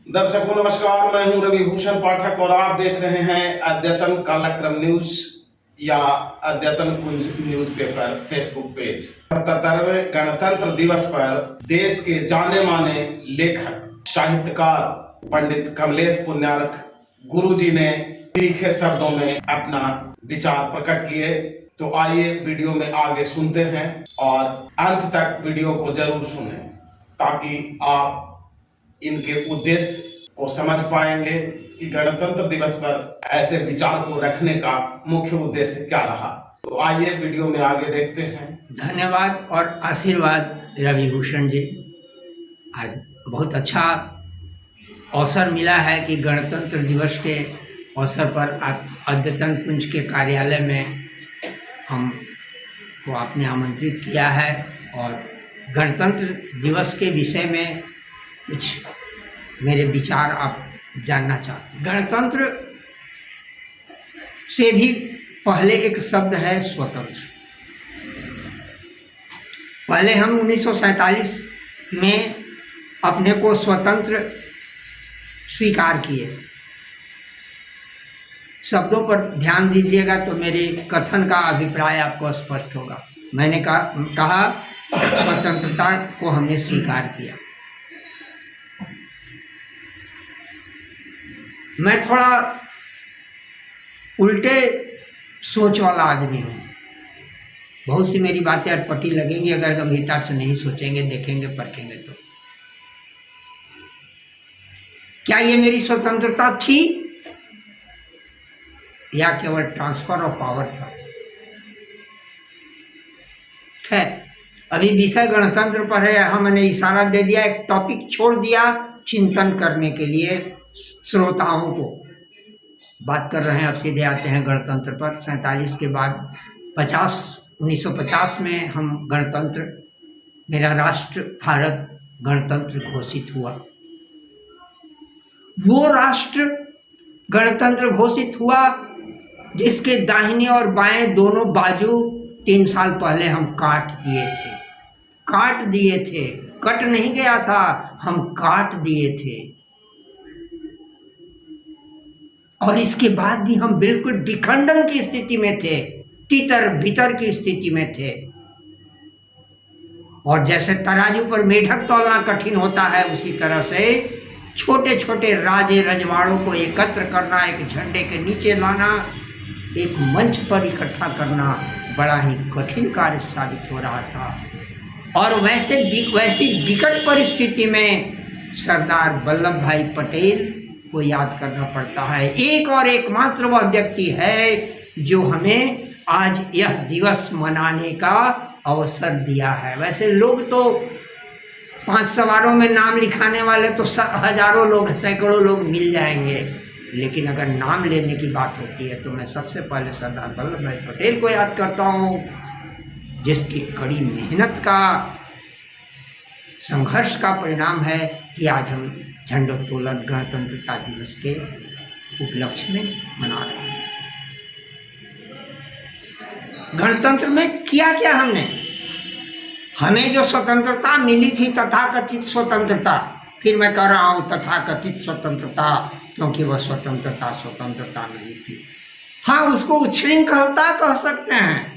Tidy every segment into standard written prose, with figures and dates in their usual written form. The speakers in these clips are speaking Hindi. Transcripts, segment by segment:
दर्शकों नमस्कार, मैं हूं रवि भूषण पाठक और आप देख रहे हैं अद्यतन कालक्रम न्यूज या अद्यतन कुंज न्यूज़पेपर फेसबुक पेज। 77वें गणतंत्र दिवस पर देश के जाने माने लेखक साहित्यकार पंडित कमलेश पुण्यार्क गुरुजी ने तीखे शब्दों में अपना विचार प्रकट किए। तो आइए वीडियो में आगे सुनते हैं और अंत तक वीडियो को जरूर सुनें ताकि आप इनके उद्देश्य को समझ पाएंगे कि गणतंत्र दिवस पर ऐसे विचार को रखने का मुख्य उद्देश्य क्या रहा। तो आइए वीडियो में आगे देखते हैं। धन्यवाद और आशीर्वाद रवि भूषण जी। आज बहुत अच्छा अवसर मिला है कि गणतंत्र दिवस के अवसर पर अद्यतन कुंज के कार्यालय में हमको आपने आमंत्रित किया है और गणतंत्र दिवस के विषय में कुछ मेरे विचार आप जानना चाहते हैं। गणतंत्र से भी पहले एक शब्द है स्वतंत्र। पहले हम 1947 में अपने को स्वतंत्र स्वीकार किए। शब्दों पर ध्यान दीजिएगा तो मेरे कथन का अभिप्राय आपको स्पष्ट होगा। मैंने कहा स्वतंत्रता को हमने स्वीकार किया। मैं थोड़ा उल्टे सोच वाला आदमी हूँ। बहुत सी मेरी बातें अटपटी लगेंगी अगर गंभीरता से नहीं सोचेंगे, देखेंगे, परखेंगे तो। क्या ये मेरी स्वतंत्रता थी या केवल ट्रांसफर ऑफ पावर था? है अभी विषय गणतंत्र पर है। यहाँ मैंने इशारा दे दिया, एक टॉपिक छोड़ दिया चिंतन करने के लिए श्रोताओं को। बात कर रहे हैं, अब सीधे आते हैं गणतंत्र पर। 47 के बाद 1950 में हम गणतंत्र, मेरा राष्ट्र भारत गणतंत्र घोषित हुआ। वो राष्ट्र गणतंत्र घोषित हुआ जिसके दाहिने और बाएं दोनों बाजू 3 साल पहले हम काट दिए थे। कट नहीं गया था, हम काट दिए थे। और इसके बाद भी हम बिल्कुल विखंडन की स्थिति में थे, तितर बितर की स्थिति में थे। और जैसे तराजू पर मेढक तौलना कठिन होता है, उसी तरह से छोटे छोटे राजे रजवाड़ों को एकत्र करना, एक झंडे के नीचे लाना, एक मंच पर इकट्ठा करना बड़ा ही कठिन कार्य साबित हो रहा था। और वैसी विकट परिस्थिति में सरदार वल्लभ भाई पटेल को याद करना पड़ता है। एक और एकमात्र वह व्यक्ति है जो हमें आज यह दिवस मनाने का अवसर दिया है। वैसे लोग तो 5 सवारों में नाम लिखाने वाले तो हजारों लोग, सैकड़ों लोग मिल जाएंगे, लेकिन अगर नाम लेने की बात होती है तो मैं सबसे पहले सरदार वल्लभ भाई पटेल को याद करता हूँ, जिसकी कड़ी मेहनत का, संघर्ष का परिणाम है कि आज हम झंडोत्तोलन गणतंत्रता दिवस के उपलक्ष्य में मना रहे हैं। गणतंत्र में किया क्या हमने? हमें जो स्वतंत्रता मिली थी, तथाकथित स्वतंत्रता, फिर मैं कह रहा हूँ तथाकथित स्वतंत्रता, क्योंकि वह स्वतंत्रता नहीं थी। हाँ, उसको उच्छृंखलता कह सकते हैं।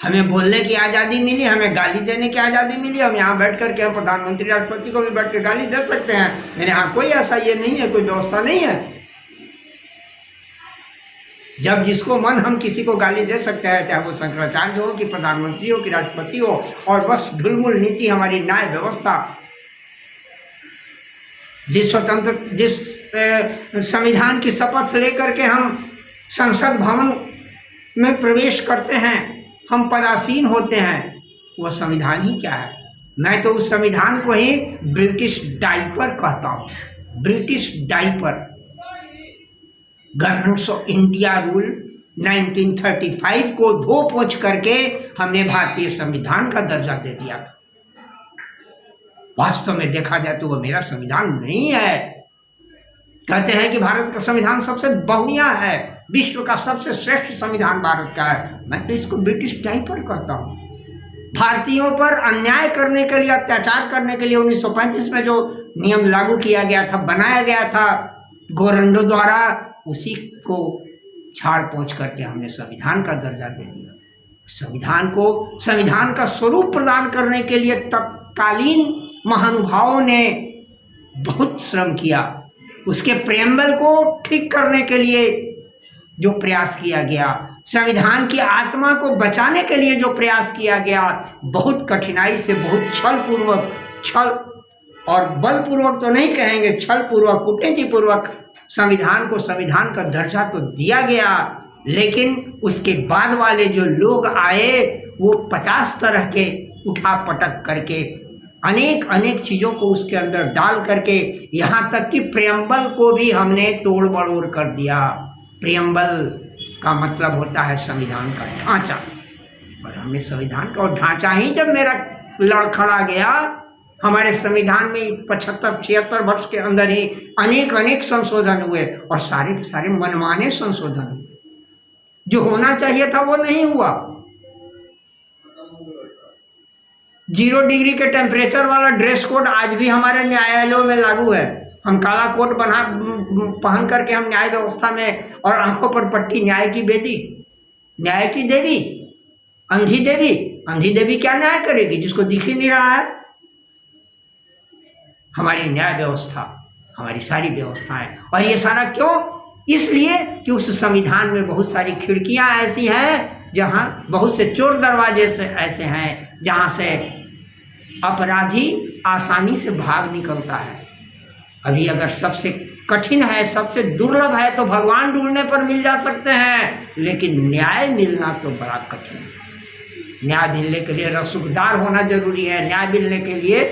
हमें बोलने की आज़ादी मिली, हमें गाली देने की आज़ादी मिली। हम यहाँ बैठ करके हम प्रधानमंत्री राष्ट्रपति को भी बैठ के गाली दे सकते हैं। मेरे यहाँ कोई ऐसा ये नहीं है, कोई व्यवस्था नहीं है। जब जिसको मन हम किसी को गाली दे सकते हैं, चाहे वो शंकराचार्य हो कि प्रधानमंत्री हो कि राष्ट्रपति हो। और बस ढुलमुल नीति हमारी न्याय व्यवस्था, जिस संविधान की शपथ लेकर के हम संसद भवन में प्रवेश करते हैं, हम पदासीन होते हैं, वह संविधान ही क्या है? मैं तो उस संविधान को ही ब्रिटिश डायपर कहता हूँ। British diaper. Government of India rule 1935 को धो पोंछ करके हमने भारतीय संविधान का दर्जा दे दिया था। वास्तव में देखा जाए तो वह मेरा संविधान नहीं है। कहते हैं कि भारत का संविधान सबसे बहुनिया है, विश्व का सबसे श्रेष्ठ संविधान भारत का है। मैं तो इसको ब्रिटिश डायपर कहता हूँ। भारतीयों पर अन्याय करने के लिए, अत्याचार करने के लिए 1935 में जो नियम लागू किया गया था, बनाया गया था गोरंडो द्वारा, उसी को झाड़ पोंछ करके हमने संविधान का दर्जा दे दिया। संविधान को, संविधान का स्वरूप प्रदान करने के लिए तत्कालीन महानुभावों ने बहुत श्रम किया। उसके प्रेम्बल को ठीक करने के लिए जो प्रयास किया गया, संविधान की आत्मा को बचाने के लिए जो प्रयास किया गया, बहुत कठिनाई से, बहुत छल पूर्वक, छल और बलपूर्वक तो नहीं कहेंगे, छल पूर्वक, कूटनीति पूर्वक संविधान को, संविधान का दर्जा तो दिया गया। लेकिन उसके बाद वाले जो लोग आए, वो 50 तरह के उठा पटक करके, अनेक अनेक चीज़ों को उसके अंदर डाल करके, यहाँ तक कि प्रेम्बल को भी हमने तोड़ मरोड़ कर दिया। प्रेम्बल का मतलब होता है संविधान का ढांचा, और हमने संविधान का ढांचा ही जब मेरा लड़खड़ा गया, हमारे संविधान में 75-76 वर्ष के अंदर ही अनेक अनेक संशोधन हुए, और सारे के सारे मनमाने संशोधन हुए। जो होना चाहिए था वो नहीं हुआ। 0 डिग्री के टेम्परेचर वाला ड्रेस कोड आज भी हमारे न्यायालयों में लागू है। हम काला कोट पहन करके हम न्याय व्यवस्था में, और आंखों पर पट्टी, न्याय की बेदी, न्याय की देवी, अंधी देवी। अंधी देवी क्या न्याय करेगी जिसको दिख ही नहीं रहा है? हमारी न्याय व्यवस्था, हमारी सारी व्यवस्थाएं, और ये सारा क्यों? इसलिए कि उस संविधान में बहुत सारी खिड़कियां ऐसी हैं, जहां बहुत से चोर दरवाजे से ऐसे हैं जहां से अपराधी आसानी से भाग निकलता है। अभी अगर सबसे कठिन है, सबसे दुर्लभ है, तो भगवान ढूंढने पर मिल जा सकते हैं, लेकिन न्याय मिलना तो बड़ा कठिन है। न्याय मिलने के लिए रसूखदार होना जरूरी है, न्याय मिलने के लिए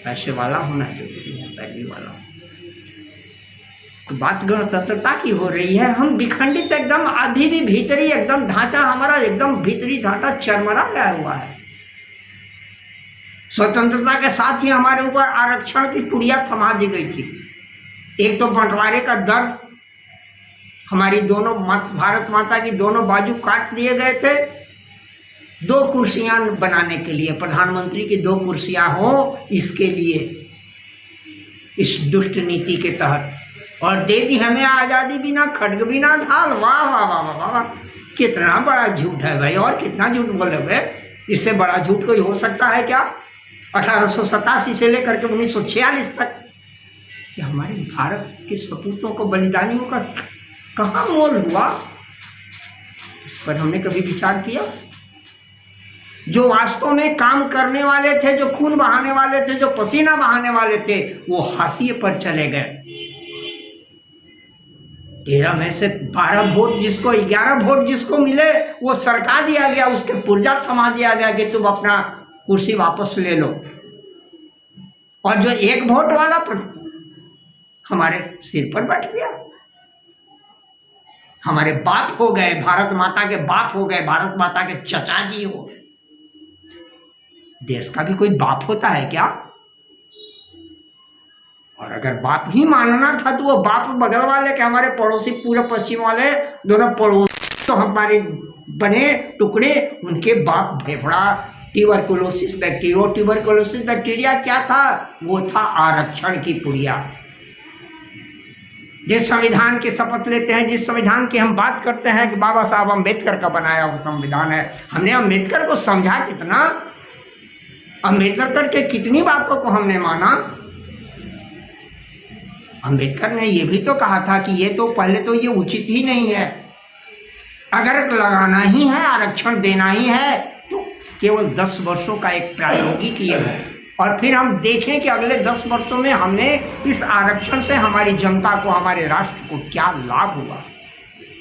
पैसे वाला होना जरूरी है, पैसे वाला। तो बात गणतंत्रता की हो रही है, हम विखंडित एकदम, अभी भी भीतरी एकदम ढांचा, हमारा एकदम भीतरी ढांचा चरमरा गया हुआ है। स्वतंत्रता के साथ ही हमारे ऊपर आरक्षण की पुड़िया थमा दी गई थी। एक तो बंटवारे का दर्द, हमारी दोनों भारत माता की दोनों बाजू काट दिए गए थे 2 कुर्सियां बनाने के लिए, प्रधानमंत्री की 2 कुर्सियां हो इसके लिए, इस दुष्ट नीति के तहत, और दे दी हमें आज़ादी बिना खड्ग बिना ढाल। वाह वाह वाह वाह वाह, कितना बड़ा झूठ है भाई, और कितना झूठ बोलोगे? इससे बड़ा झूठ कोई हो सकता है क्या? 1887 से लेकर के 1946 तक कि हमारे भारत के सपूतों को, बलिदानियों का कहाँ मोल हुआ? इस पर हमने कभी विचार किया? जो वास्तव में काम करने वाले थे, जो खून बहाने वाले थे, जो पसीना बहाने वाले थे, वो हाशिए पर चले गए। 13 में से 12 वोट जिसको, 11 वोट जिसको मिले, वो सरका दिया गया, उसके पुर्जा थमा दिया गया कि तुम अपना कुर्सी वापस ले लो। और जो 1 वोट वाला हमारे सिर पर बैठ गया। हमारे बाप हो गए, भारत माता के बाप हो गए, भारत माता के चचा जी हो गए। देश का भी कोई बाप होता है क्या? और अगर बाप ही मानना था तो वो बाप बगल वाले के, हमारे पड़ोसी पूर्व पश्चिम वाले दोनों पड़ोसी तो हमारे बने टुकड़े, उनके बाप फेफड़ा, ट्यूबरकुलोसिस बैक्टीरिया। ट्यूबरकुलोसिस बैक्टीरिया क्या था? वो था आरक्षण की पुड़िया। जिस संविधान की शपथ लेते हैं, जिस संविधान की हम बात करते हैं कि बाबा साहब अम्बेडकर का बनाया हुआ संविधान है, हमने अम्बेडकर को समझा कितना? अम्बेडकर के कितनी बातों को हमने माना? अम्बेडकर ने ये भी तो कहा था कि ये तो पहले तो ये उचित ही नहीं है, अगर लगाना ही है, आरक्षण देना ही है, तो केवल 10 वर्षों का एक प्रायोगिक ये है, और फिर हम देखें कि अगले 10 वर्षों में हमने इस आरक्षण से हमारी जनता को, हमारे राष्ट्र को क्या लाभ हुआ।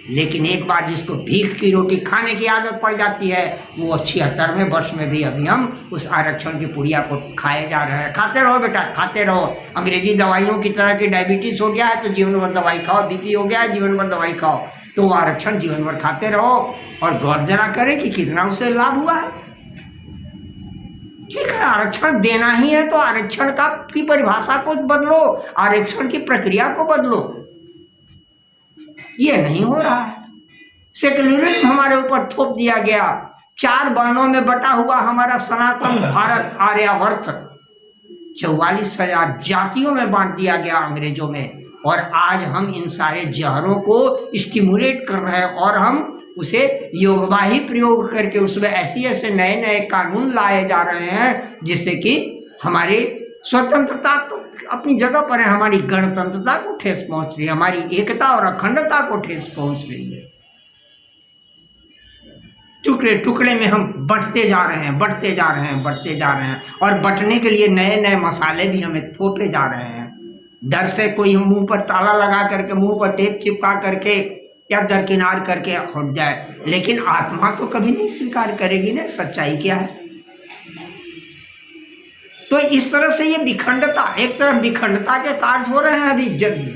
लेकिन एक बार जिसको भीख की रोटी खाने की आदत पड़ जाती है, वो 76वें वर्ष में भी अभी हम उस आरक्षण की पुड़िया को खाए जा रहे हैं। खाते रहो बेटा, खाते रहो। अंग्रेजी दवाइयों की तरह की डायबिटीज हो गया है तो जीवन भर दवाई खाओ, बीपी हो गया है जीवन भर दवाई खाओ, तो वो आरक्षण जीवन भर खाते रहो और गौर जरा करें कि कितना उसे लाभ हुआ है। ठीक है, आरक्षण देना ही है तो आरक्षण की परिभाषा को बदलो, आरक्षण की प्रक्रिया को बदलो। ये नहीं हो रहा है। सेक्युलरिज्म हमारे ऊपर थोप दिया गया 4 वर्णों में बटा हुआ हमारा सनातन भारत आर्यावर्त 44,000 जातियों में बांट दिया गया अंग्रेजों में, और आज हम इन सारे जहरों को स्टिमुलेट कर रहे हैं और हम उसे योगवाही प्रयोग करके उसमें ऐसे नए नए कानून लाए जा रहे हैं जिससे कि हमारी स्वतंत्रता तो अपनी जगह पर है, हमारी गणतंत्रता को ठेस पहुंच रही है, हमारी एकता और अखंडता को ठेस पहुंच रही है। टुकड़े टुकड़े में हम बढ़ते जा रहे हैं, बढ़ते जा रहे हैं, बढ़ते जा रहे हैं, और बंटने के लिए नए नए मसाले भी हमें थोपे जा रहे हैं। डर से कोई मुंह पर ताला लगा करके, मुंह पर टेप चिपका करके या दरकिनार करके हट जाए, लेकिन आत्मा तो कभी नहीं स्वीकार करेगी ना सच्चाई क्या है। तो इस तरह से ये विखंडता, एक तरफ विखंडता के कार्य हो रहे हैं। अभी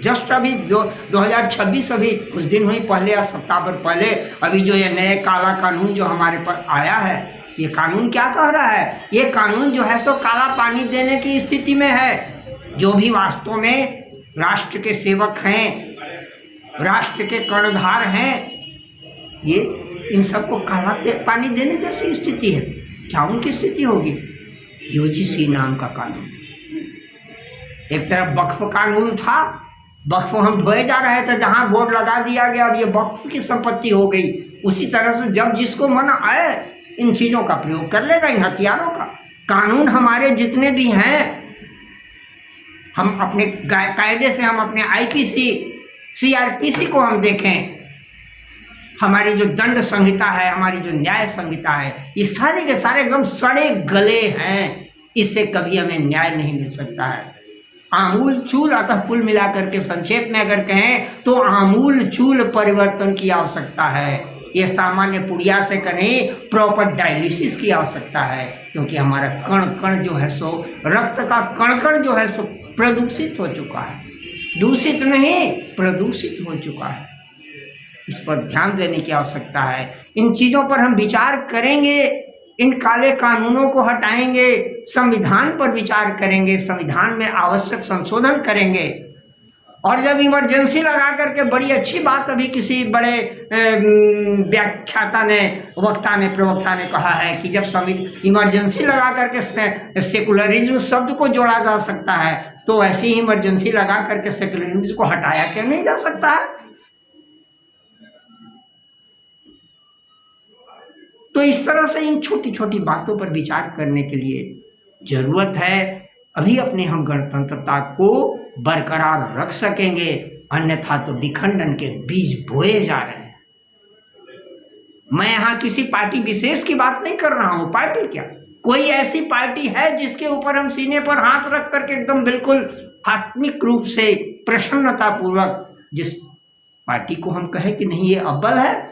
जस्ट अभी 2026 अभी कुछ दिन हुई पहले या सप्ताह भर पहले अभी जो ये नए काला कानून जो हमारे पर आया है, ये कानून क्या कह रहा है? ये कानून जो है सो काला पानी देने की स्थिति में है। जो भी वास्तव में राष्ट्र के सेवक हैं, राष्ट्र के कर्णधार हैं, ये इन सबको काला पानी देने जैसी स्थिति है। क्या उनकी स्थिति होगी? यूजीसी नाम का कानून, एक तरफ वक्फ कानून था, वक्फ हम ढोए जा रहे थे, जहां बोर्ड लगा दिया गया अब ये वक्फ की संपत्ति हो गई। उसी तरह से जब जिसको मन आए इन चीजों का प्रयोग कर लेगा, इन हथियारों का। कानून हमारे जितने भी हैं, हम अपने कायदे से, हम अपने आईपीसी सीआरपीसी को हम देखें, हमारी जो दंड संहिता है, हमारी जो न्याय संहिता है, ये सारे के सारे एकदम सड़े गले हैं। इससे कभी हमें न्याय नहीं मिल सकता है। आमूल चूल, अतः कुल मिलाकर के संक्षेप में अगर कहें तो आमूल चूल परिवर्तन की आवश्यकता है। ये सामान्य पुड़िया से करें, प्रॉपर डायलिसिस की आवश्यकता है, क्योंकि हमारा कण कण जो है सो, रक्त का कण कण जो है सो प्रदूषित हो चुका है। दूषित नहीं, प्रदूषित हो चुका है। इस पर ध्यान देने की आवश्यकता है। इन चीजों पर हम विचार करेंगे, इन काले कानूनों को हटाएंगे, संविधान पर विचार करेंगे, संविधान में आवश्यक संशोधन करेंगे। और जब इमरजेंसी लगा करके, बड़ी अच्छी बात अभी किसी बड़े व्याख्याता ने, प्रवक्ता ने कहा है कि जब इमरजेंसी लगा करके सेकुलरिज्म शब्द को जोड़ा जा सकता है, तो ऐसी ही इमरजेंसी लगा करके सेकुलरिज्म को हटाया क्यों नहीं जा सकता है? तो इस तरह से इन छोटी छोटी बातों पर विचार करने के लिए जरूरत है। अभी अपने हम गणतंत्रता को बरकरार रख सकेंगे, अन्यथा तो विखंडन के बीज बोए जा रहे हैं। मैं यहाँ किसी पार्टी विशेष की बात नहीं कर रहा हूं। पार्टी क्या, कोई ऐसी पार्टी है जिसके ऊपर हम सीने पर हाथ रख करके एकदम बिल्कुल आत्मिक रूप से प्रसन्नता पूर्वक जिस पार्टी को हम कहें कि नहीं ये अव्वल है?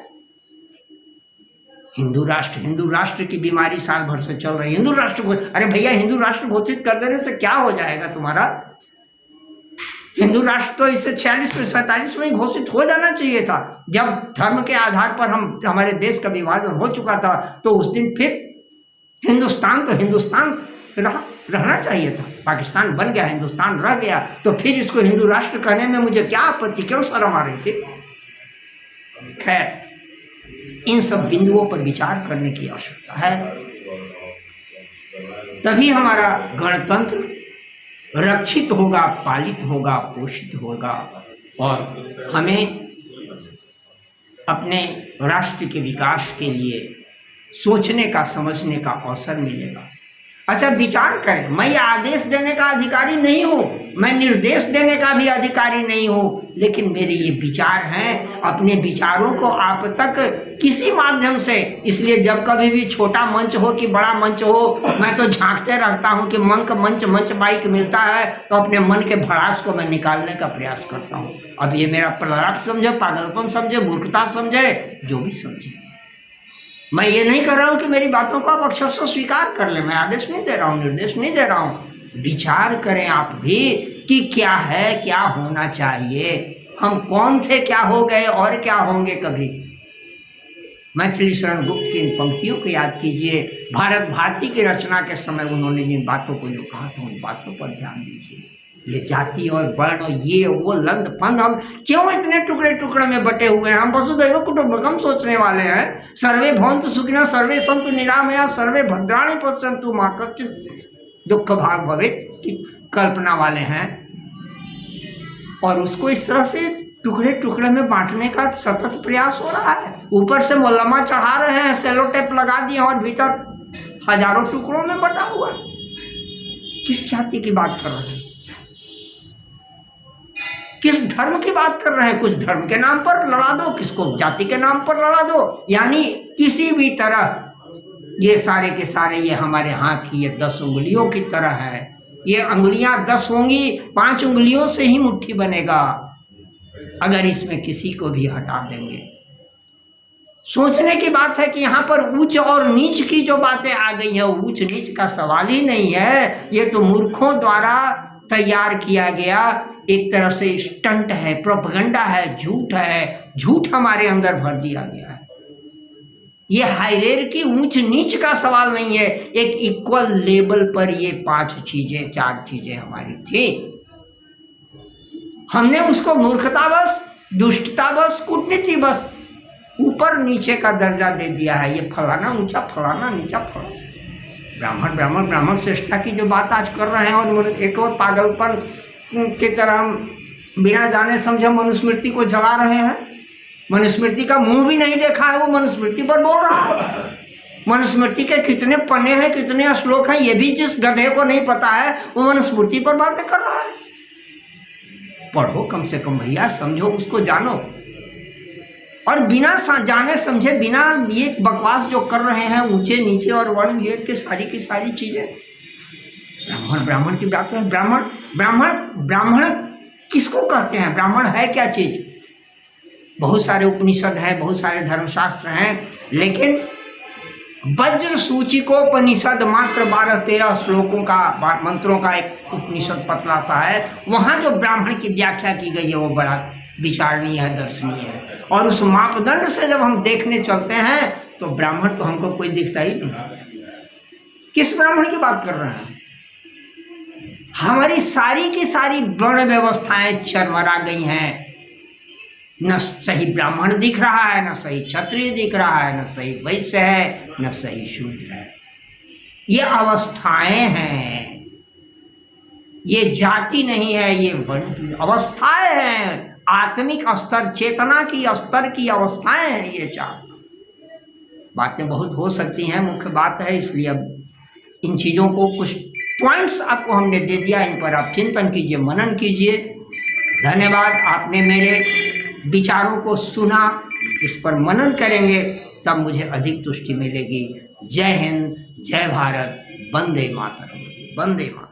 हिंदू राष्ट्र की बीमारी साल भर से चल रही है। हिंदू राष्ट्र को, अरे भैया हिंदू राष्ट्र घोषित कर देने से क्या हो जाएगा तुम्हारा? हिंदू राष्ट्र तो इससे 46 में 47 में घोषित हो जाना चाहिए था। जब धर्म के आधार पर हमारे देश का विभाजन हो चुका था, तो उस दिन फिर हिंदुस्तान तो हिंदुस्तान रहना चाहिए था। पाकिस्तान बन गया, हिंदुस्तान रह गया, तो फिर इसको हिंदू राष्ट्र कहने में मुझे क्या आपत्ति, क्यों शर्म आ रही थी? खैर, इन सब बिंदुओं पर विचार करने की आवश्यकता है, तभी हमारा गणतंत्र रक्षित होगा, पालित होगा, पोषित होगा, और हमें अपने राष्ट्र के विकास के लिए सोचने का, समझने का अवसर मिलेगा। अच्छा, विचार करें। मैं ये आदेश देने का अधिकारी नहीं हूँ, मैं निर्देश देने का भी अधिकारी नहीं हूँ, लेकिन मेरे ये विचार हैं। अपने विचारों को आप तक किसी माध्यम से, इसलिए जब कभी भी छोटा मंच हो कि बड़ा मंच हो, मैं तो झांकते रहता हूँ कि मंच माइक मिलता है तो अपने मन के भड़ास को मैं निकालने का प्रयास करता हूँ। अब ये मेरा प्रलाप समझे, पागलपन समझे, मूर्खता समझे, जो भी समझे, मैं ये नहीं कर रहा हूं कि मेरी बातों को आप अक्षरशः स्वीकार कर ले। मैं आदेश नहीं दे रहा हूं, निर्देश नहीं दे रहा हूं। विचार करें आप भी कि क्या है, क्या होना चाहिए, हम कौन थे, क्या हो गए और क्या होंगे कभी। मैथिली शरण गुप्त की इन पंक्तियों को याद कीजिए। भारत भारती की रचना के समय उन्होंने जिन बातों को जो कहा था, उन बातों पर ध्यान दीजिए। ये जाति और वर्ण और ये वो लंद फंद, हम क्यों इतने टुकड़े टुकड़े में बटे हुए हैं? हम वसुदैव कुटुंबकम सोचने वाले हैं। सर्वे भवन्तु सुखिनः सर्वे सन्तु निरामयाः सर्वे भद्राणि पश्यन्तु मा कश्चित् दुःख भाग् भवेत् की कल्पना वाले हैं। और उसको इस तरह से टुकड़े टुकड़े में बांटने का सतत प्रयास हो रहा है। ऊपर से मोलम्मा चढ़ा रहे हैं, सेलो टेप लगा दिए और भीतर हजारों टुकड़ों में बटा हुआ है। किस जाति की बात कर रहे हैं? किस धर्म की बात कर रहे हैं? कुछ धर्म के नाम पर लड़ा दो, किसको जाति के नाम पर लड़ा दो। यानी किसी भी तरह ये सारे के सारे ये हमारे हाथ की ये 10 उंगलियों की तरह है। ये अंगुलियां 10 होंगी, 5 उंगलियों से ही मुट्ठी बनेगा। अगर इसमें किसी को भी हटा देंगे, सोचने की बात है कि यहाँ पर ऊंच और नीच की जो बातें आ गई है, ऊंच नीच का सवाल ही नहीं है। ये तो मूर्खों द्वारा तैयार किया गया एक तरह से स्टंट है, प्रोपेगेंडा है, झूठ है। झूठ हमारे अंदर भर दिया गया है। ये हायरार्की ऊंच नीच का सवाल नहीं है। एक इक्वल लेवल पर ये 4 चीजें हमारी थी। हमने उसको मूर्खतावश, दुष्टतावश, कूटनीति बस ऊपर नीचे का दर्जा दे दिया है। ये फलाना ऊंचा, फलाना नीचा, फलाना ब्राह्मण श्रेष्ठता की जो बात आज कर रहे हैं, और एक और पागलपन की तरह हम बिना जाने समझे मनुस्मृति को जला रहे हैं। मनुस्मृति का मुंह भी नहीं देखा है, वो मनुस्मृति पर बोल रहा है। मनुस्मृति के कितने पन्ने हैं, कितने श्लोक हैं, ये भी जिस गधे को नहीं पता है वो मनुस्मृति पर बातें कर रहा है। पढ़ो कम से कम भैया, समझो, उसको जानो। और बिना जाने समझे, बिना ये बकवास जो कर रहे हैं ऊंचे नीचे और वर्ण भेद के सारी की सारी चीजें, ब्राह्मण की बात है। ब्राह्मण किसको कहते हैं? ब्राह्मण है क्या चीज? बहुत सारे उपनिषद हैं, बहुत सारे धर्मशास्त्र हैं, लेकिन वज्र सूची को उपनिषद मात्र 12-13 श्लोकों का, मंत्रों का एक उपनिषद पतला सा है। वहां जो ब्राह्मण की व्याख्या की गई है वो बड़ा विचारणीय है, दर्शनीय है। और उस मापदंड से जब हम देखने चलते हैं तो ब्राह्मण तो हमको कोई दिखता ही नहीं। किस ब्राह्मण की बात कर रहे हैं? हमारी सारी की सारी वर्ण व्यवस्थाएं चरमरा गई हैं। न सही ब्राह्मण दिख रहा है, न सही क्षत्रिय दिख रहा है, न सही वैश्य है, न सही शूद्र है। ये अवस्थाएं हैं, ये जाति नहीं है, ये वर्ण की अवस्थाएं हैं। आत्मिक स्तर, चेतना की स्तर की अवस्थाएं हैं ये 4। बातें बहुत हो सकती हैं, मुख्य बात है, इसलिए अब इन चीज़ों को कुछ पॉइंट्स आपको हमने दे दिया, इन पर आप चिंतन कीजिए, मनन कीजिए। धन्यवाद, आपने मेरे विचारों को सुना, इस पर मनन करेंगे तब मुझे अधिक तुष्टि मिलेगी। जय हिंद, जय भारत, वंदे मातरम, वंदे मातरम।